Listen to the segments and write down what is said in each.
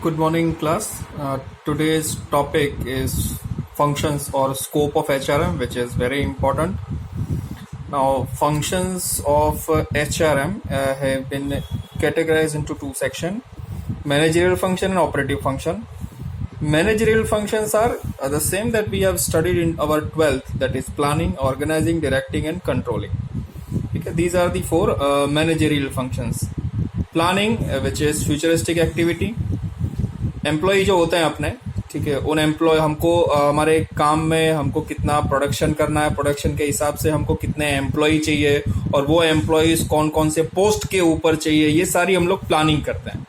Good morning, class. Today's topic is functions or scope of HRM, which is very important. Now, functions of HRM have been categorized into two sections: managerial function and operative function. Managerial functions are the same that we have studied in our 12th, that is planning, organizing, directing, and controlling. Okay, these are the four managerial functions. Planning, which is futuristic activity. Employee जो होते हैं अपने, ठीक है, उन employ हमको हमारे काम में हमको कितना प्रोडक्शन करना है, प्रोडक्शन के हिसाब से हमको कितने एम्प्लॉय चाहिए और वो एम्प्लॉयज कौन कौन से पोस्ट के ऊपर चाहिए, ये सारी हम लोग प्लानिंग करते हैं.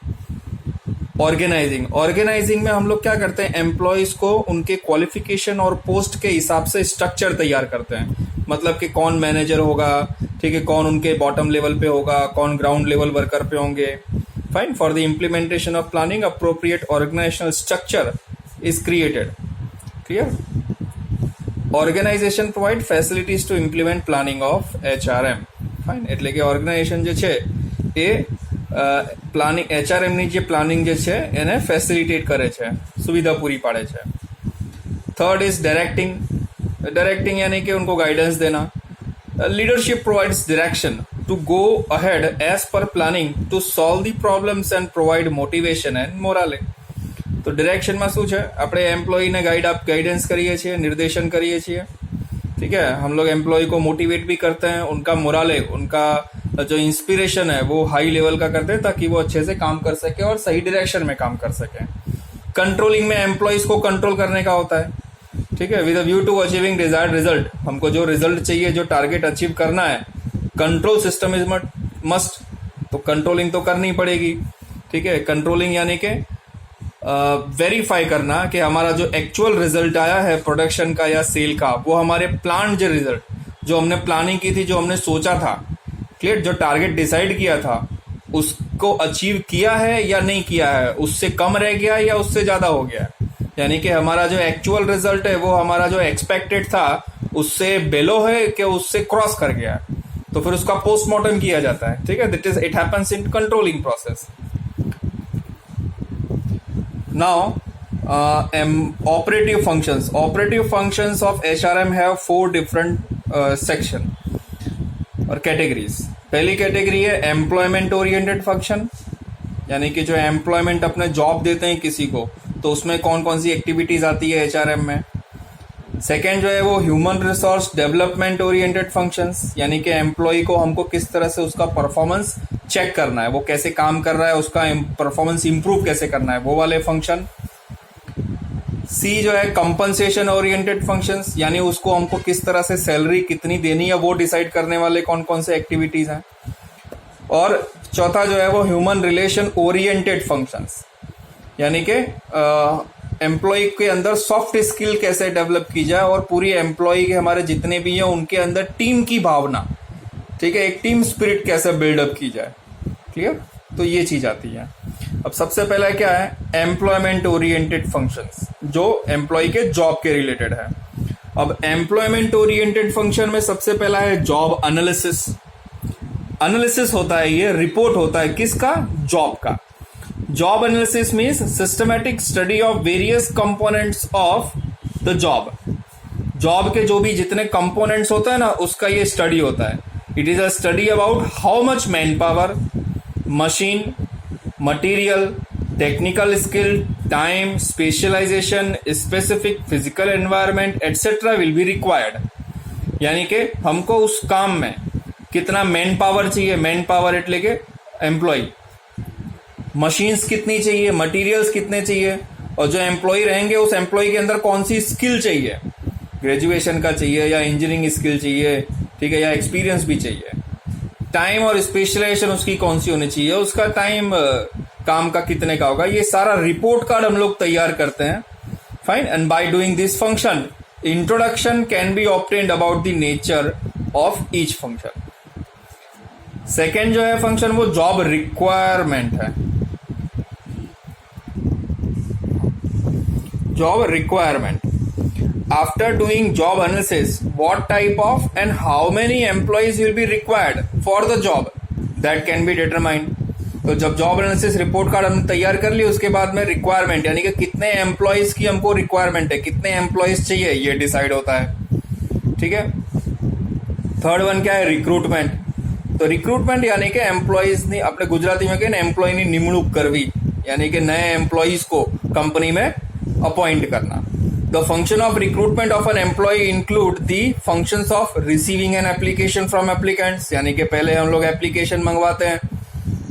ऑर्गेनाइजिंग में हम लोग क्या करते हैं, एम्प्लॉयज को उनके क्वालिफिकेशन और पोस्ट के हिसाब से स्ट्रक्चर तैयार करते हैं. मतलब कि कौन मैनेजर होगा, ठीक है, कौन उनके बॉटम लेवल पे होगा, कौन ग्राउंड लेवल वर्कर पे होंगे. Fine. For the implementation of planning, appropriate organizational structure is created. Clear? Organization provide facilities to implement planning of HRM. Fine. એટલે કે ઓર્ગેનાઇઝેશન જે છે એ પ્લાનિંગ HRM ની જે પ્લાનિંગ જે છે એને ફેસિલિટેટ કરે છે, સુવિધા પૂરી પાડે છે. થર્ડ ઇઝ डायरेक्टिंग यानी कि उनको गाइडेंस देना. Leadership provides direction to go ahead as per planning to solve the problems and provide motivation and morale. तो डायरेक्शन में શું છે, આપણે एम्प्लॉय ने गाइडेंस करिए છીએ, निर्देशन करिए છીએ, ठीक है. हम लोग एम्प्लॉय को मोटिवेट भी करते हैं, उनका मोराले, उनका जो इंस्पिरेशन है वो हाई लेवल का करते हैं ताकि वो अच्छे से काम कर सके और सही डायरेक्शन में काम कर सके. कंट्रोलिंग में एम्प्लॉयज को कंट्रोल करने का होता है, ठीक है, with a view to achieving desired result. हमको जो रिजल्ट चाहिए, जो टारगेट अचीव करना है, कंट्रोल सिस्टम इज मस्ट. तो कंट्रोलिंग तो करनी पड़ेगी, ठीक है. कंट्रोलिंग यानी कि वेरीफाई करना कि हमारा जो एक्चुअल रिजल्ट आया है प्रोडक्शन का या सेल का, वो हमारे प्लान जो रिजल्ट जो हमने प्लानिंग की थी, जो हमने सोचा था, क्लियर, जो टारगेट डिसाइड किया था, उसको अचीव किया है या नहीं किया है, उससे कम रह गया या उससे ज्यादा हो गया. यानी कि हमारा जो एक्चुअल रिजल्ट है वो हमारा जो एक्सपेक्टेड था उससे बेलो है कि उससे क्रॉस कर गया है, तो फिर उसका पोस्टमार्टम किया जाता है, ठीक है. That is it happens in controlling process. Now operative functions of HRM have 4 different section और कैटेगरीज. पहली कैटेगरी है एम्प्लॉयमेंट ओरिएंटेड फंक्शन, यानी कि जो एम्प्लॉयमेंट अपने जॉब देते हैं किसी को, तो उसमें कौन कौन सी एक्टिविटीज आती है HRM में. सेकेंड जो है वो human resource development oriented functions, यानी कि एम्प्लॉय को हमको किस तरह से उसका परफॉर्मेंस चेक करना है, वो कैसे काम कर रहा है, उसका परफॉर्मेंस इंप्रूव कैसे करना है, वो वाले फंक्शन. सी जो है कंपनसेशन ओरिएंटेड फंक्शंस, यानी उसको हमको किस तरह से सैलरी कितनी देनी है वो डिसाइड करने वाले कौन कौन से एक्टिविटीज हैं. और चौथा जो है वो ह्यूमन रिलेशन ओरिएंटेड फंक्शंस, यानी कि एम्प्लॉय के अंदर सॉफ्ट स्किल कैसे डेवलप की जाए और पूरी एम्प्लॉय के हमारे जितने भी हैं उनके अंदर टीम की भावना, ठीक है, एक टीम स्पिरिट कैसे बिल्डअप की जाए, ठीक है. तो ये चीज आती है. अब सबसे पहला क्या है, एम्प्लॉयमेंट ओरिएंटेड फंक्शंस, जो एम्प्लॉय के जॉब के रिलेटेड है. अब एम्प्लॉयमेंट ओरिएंटेड फंक्शन में सबसे पहला है जॉब एनालिसिस होता है, ये रिपोर्ट होता है किसका, जॉब का. Job analysis means systematic study of various components of the job. Job के जो भी जितने कंपोनेंट्स होते हैं ना, उसका ये स्टडी होता है. It is a study about how much man power, machine, material, technical skill, time, specialization, specific physical environment etcetera will be required. यानी कि हमको उस काम में कितना मैन पावर चाहिए, मैन पावर एटले के एम्प्लॉय, मशीन्स कितनी चाहिए, मटेरियल्स कितने चाहिए, और जो एम्प्लॉय रहेंगे उस एम्प्लॉय के अंदर कौन सी स्किल चाहिए, ग्रेजुएशन का चाहिए या इंजीनियरिंग स्किल चाहिए, ठीक है, या एक्सपीरियंस भी चाहिए. टाइम और स्पेशलाइजेशन उसकी कौन सी होनी चाहिए, उसका टाइम काम का कितने का होगा, ये सारा रिपोर्ट कार्ड हम लोग तैयार करते हैं. Fine. And by doing this function introduction can be obtained about the nature of each function. Second जो है फंक्शन वो जॉब रिक्वायरमेंट है. Job requirement, after doing job analysis, what type of and how many employees will be required for the job, that can be determined. तो जब job analysis report card हमने तैयार कर ली, उसके बाद में रिक्वायरमेंट यानी कि कितने एम्प्लॉयज की हमको रिक्वायरमेंट है, कितने एम्प्लॉयज चाहिए, ये डिसाइड होता है। ठीक है। थर्ड वन क्या है, रिक्रूटमेंट। तो रिक्रूटमेंट यानी कि एम्प्लॉयज ने अपने गुजराती में कहने एम्प्लॉय ની નિમણૂક કરવી, यानी कि नए एम्प्लॉयज को कंपनी में अपॉइंट करना। The function of recruitment of an employee include the functions of receiving an application from applicants, यानी कि पहले हम लोग एप्लीकेशन मंगवाते हैं,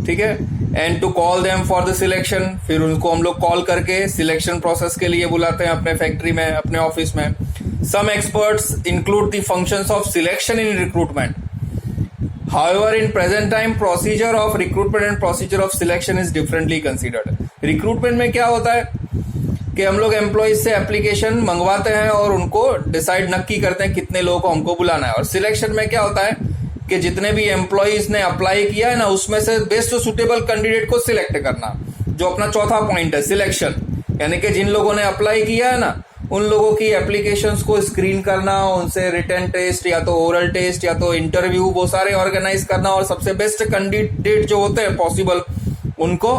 ठीक है, and to call them for the selection, फिर उनको हम लोग कॉल करके सिलेक्शन प्रोसेस के लिए बुलाते हैं अपने फैक्ट्री में, अपने ऑफिस में। Some experts include the functions of selection in recruitment. However, in present time, procedure of recruitment and procedure of selection is differently considered. Recruitment में क्या होता है कि हम लोग एम्प्लॉयज से एप्लीकेशन मंगवाते हैं और उनको डिसाइड नक्की करते हैं कितने लोगों को हमको बुलाना है। और सिलेक्शन में क्या होता है कि जितने भी एम्प्लॉयज ने अप्लाई किया है ना, उसमें से बेस्ट सुटेबल कैंडिडेट को सिलेक्ट करना, जो अपना चौथा पॉइंट है सिलेक्शन, यानी कि जिन लोगों ने अप्लाई किया है ना, उन लोगों की एप्लीकेशंस को स्क्रीन करना, उनसे रिटन टेस्ट या तो ओरल टेस्ट या तो इंटरव्यू, वो सारे ऑर्गेनाइज करना और सबसे बेस्ट कैंडिडेट जो होते हैं पॉसिबल उनको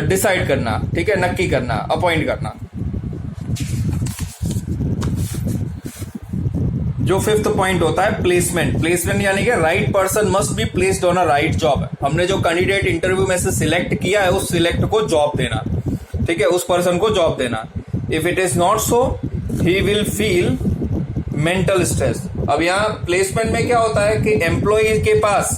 डिसाइड करना, ठीक है, नक्की करना, अपॉइंट करना। जो फिफ्थ पॉइंट होता है प्लेसमेंट। प्लेसमेंट यानी कि right person must be placed on a right job. हमने जो कैंडिडेट इंटरव्यू में से सिलेक्ट किया है, उस सिलेक्ट को जॉब देना, ठीक है, उस पर्सन को जॉब देना। If it is not so, he will feel mental stress। अब यहाँ प्लेसमेंट में क्या होता है कि एम्प्लॉय के पास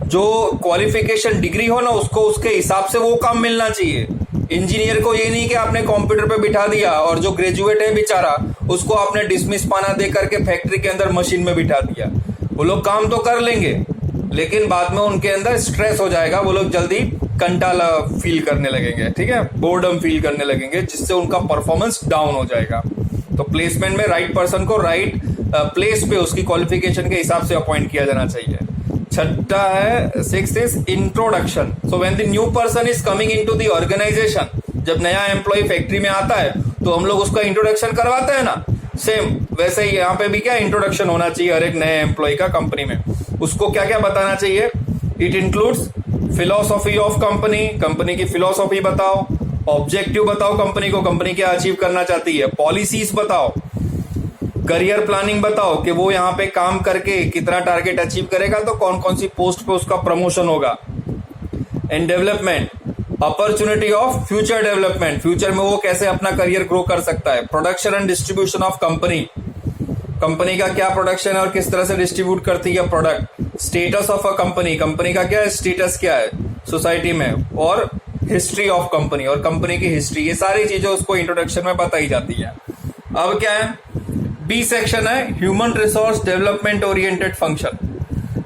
जो क्वालिफिकेशन डिग्री हो ना, उसको उसके हिसाब से वो काम मिलना चाहिए। इंजीनियर को ये नहीं कि आपने कंप्यूटर पे बिठा दिया और जो ग्रेजुएट है बेचारा, उसको आपने डिसमिस पाना दे करके फैक्ट्री के अंदर मशीन में बिठा दिया। वो लोग काम तो कर लेंगे, लेकिन बाद में उनके अंदर स्ट्रेस हो जाएगा, वो लोग जल्दी कंटाला फील करने लगेंगे, ठीक है, बोर्डम फील करने लगेंगे, जिससे उनका परफॉर्मेंस डाउन हो जाएगा। तो प्लेसमेंट में राइट पर्सन को राइट प्लेस पे उसकी क्वालिफिकेशन के हिसाब से अपॉइंट किया जाना चाहिए। छठा है, sixth is introduction. So when the new person is coming into the organization, जब नया एम्प्लॉय फैक्ट्री में आता है तो हम लोग उसका इंट्रोडक्शन करवाते हैं ना, सेम वैसे ही यहाँ पे भी क्या इंट्रोडक्शन होना चाहिए हर एक नए एम्प्लॉय का कंपनी में। उसको क्या क्या बताना चाहिए? It includes philosophy of company, company की फिलोसॉफी बताओ, ऑब्जेक्टिव बताओ कंपनी को, कंपनी क्या अचीव करना चाहती है, पॉलिसीज बताओ, करियर प्लानिंग बताओ कि वो यहाँ पे काम करके कितना टारगेट अचीव करेगा, तो कौन कौन सी पोस्ट पे उसका प्रमोशन होगा। And development, opportunity of future development, future में वो कैसे अपना करियर ग्रो कर सकता है। Production and distribution of company, company का क्या प्रोडक्शन है और किस तरह से डिस्ट्रीब्यूट करती है product. Status of a company, company का क्या है स्टेटस, क्या है सोसाइटी में, और हिस्ट्री ऑफ कंपनी, और कंपनी की हिस्ट्री, ये सारी चीजें उसको इंट्रोडक्शन में बताई जाती है। अब क्या है, बी सेक्शन है, human resource development oriented function.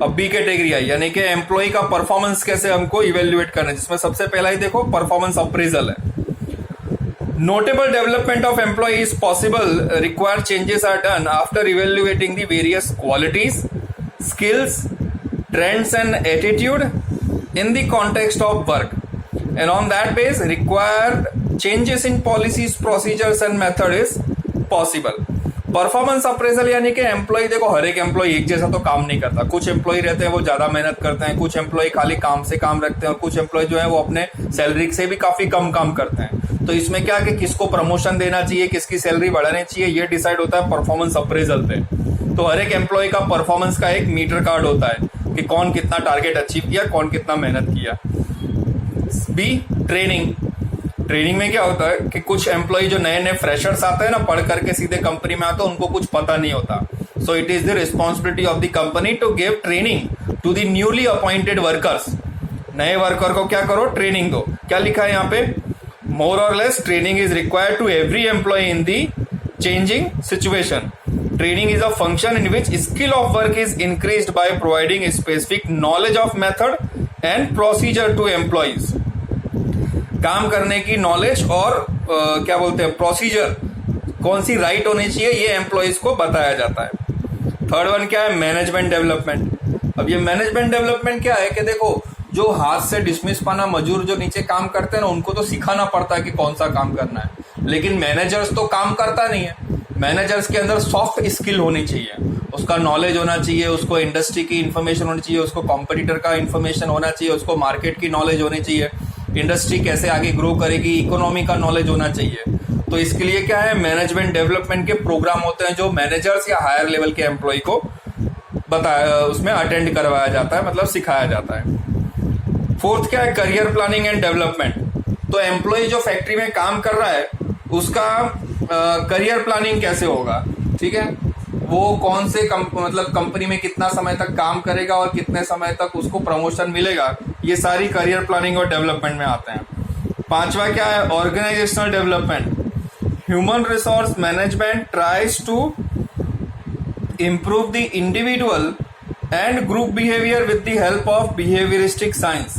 अब बी कैटेगरी आई, यानी कि एम्प्लॉय का परफॉर्मेंस कैसे हमको इवेल्युएट करना है, जिसमें सबसे पहला ही देखो परफॉर्मेंस अप्रेजल है। Notable development of employee is possible. Required changes are done after evaluating the various qualities, skills, trends and attitude in the context of work. And on that base, required changes in policies, procedures and method is possible. Performance appraisal यानी कि employ, देखो हर एक employ एक जैसा तो काम नहीं करता। कुछ एम्प्लॉय रहते हैं वो ज्यादा मेहनत करते हैं, कुछ एम्प्लॉय खाली काम से काम रखते हैं, और कुछ एम्प्लॉय जो है वो अपने सैलरी से भी काफी कम काम करते हैं। तो इसमें क्या कि किसको प्रमोशन देना चाहिए, किसकी सैलरी बढ़ानी चाहिए, ये डिसाइड होता है परफॉर्मेंस अप्रेजल पे। तो हर एक एम्प्लॉय का परफॉर्मेंस का एक मीटर कार्ड होता है कि कौन कितना टारगेट अचीव किया, कौन कितना मेहनत किया। बी ट्रेनिंग, ट्रेनिंग में क्या होता है कि कुछ एम्प्लॉय जो नए नए फ्रेशर्स आते हैं ना, पढ़ करके सीधे कंपनी में आते हैं, उनको कुछ पता नहीं होता। So it is the responsibility of the company to give training to the newly appointed workers. नए वर्कर को क्या करो, ट्रेनिंग दो। क्या लिखा है यहाँ पे, मोर और less training is required to every employee in the changing situation. Training is a function in which skill of work is increased by providing specific knowledge of method and procedure to employees. काम करने की knowledge और क्या बोलते हैं procedure कौन सी right होनी चाहिए, ये एम्प्लॉयज को बताया जाता है। थर्ड वन क्या है, मैनेजमेंट डेवलपमेंट। अब ये मैनेजमेंट डेवलपमेंट क्या है कि देखो जो हाथ से डिसमिस पाना मजदूर जो नीचे काम करते हैं ना, उनको तो सिखाना पड़ता है कि कौन सा काम करना है, लेकिन मैनेजर्स तो काम करता नहीं है। मैनेजर्स के अंदर सॉफ्ट स्किल होनी चाहिए, उसका नॉलेज होना चाहिए, उसको इंडस्ट्री की इंफॉर्मेशन होनी चाहिए, उसको कॉम्पिटिटर का इंफॉर्मेशन होना चाहिए, उसको मार्केट की नॉलेज होनी चाहिए, इंडस्ट्री कैसे आगे ग्रो करेगी, इकोनॉमी का नॉलेज होना चाहिए। तो इसके लिए क्या है, मैनेजमेंट डेवलपमेंट के प्रोग्राम होते हैं जो मैनेजर्स या हायर लेवल के एम्प्लॉय को बताया, उसमें अटेंड करवाया जाता है, मतलब सिखाया जाता है। फोर्थ क्या है, करियर प्लानिंग एंड डेवलपमेंट। तो एम्प्लॉय जो फैक्ट्री में काम कर रहा है उसका करियर प्लानिंग कैसे होगा, ठीक है, वो कौन से मतलब कंपनी में कितना समय तक काम करेगा और कितने समय तक उसको प्रमोशन मिलेगा, ये सारी करियर प्लानिंग और डेवलपमेंट में आते हैं। पांचवा क्या है, organizational development. Human resource management tries to improve the individual and group behavior with the help of behavioristic science.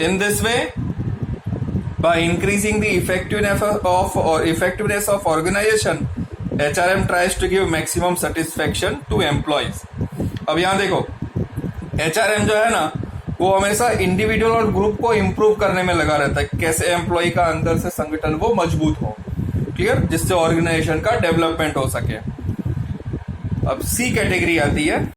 In this way, by increasing the effectiveness of organization, HRM tries to give maximum satisfaction to employees. अब यहाँ देखो, HRM जो है ना, वो हमेशा individual और group को इम्प्रूव करने में लगा रहता है, कैसे एम्प्लॉय का अंदर से संगठन वो मजबूत हो, क्लियर, जिससे ऑर्गेनाइजेशन का डेवलपमेंट हो सके। अब सी कैटेगरी आती है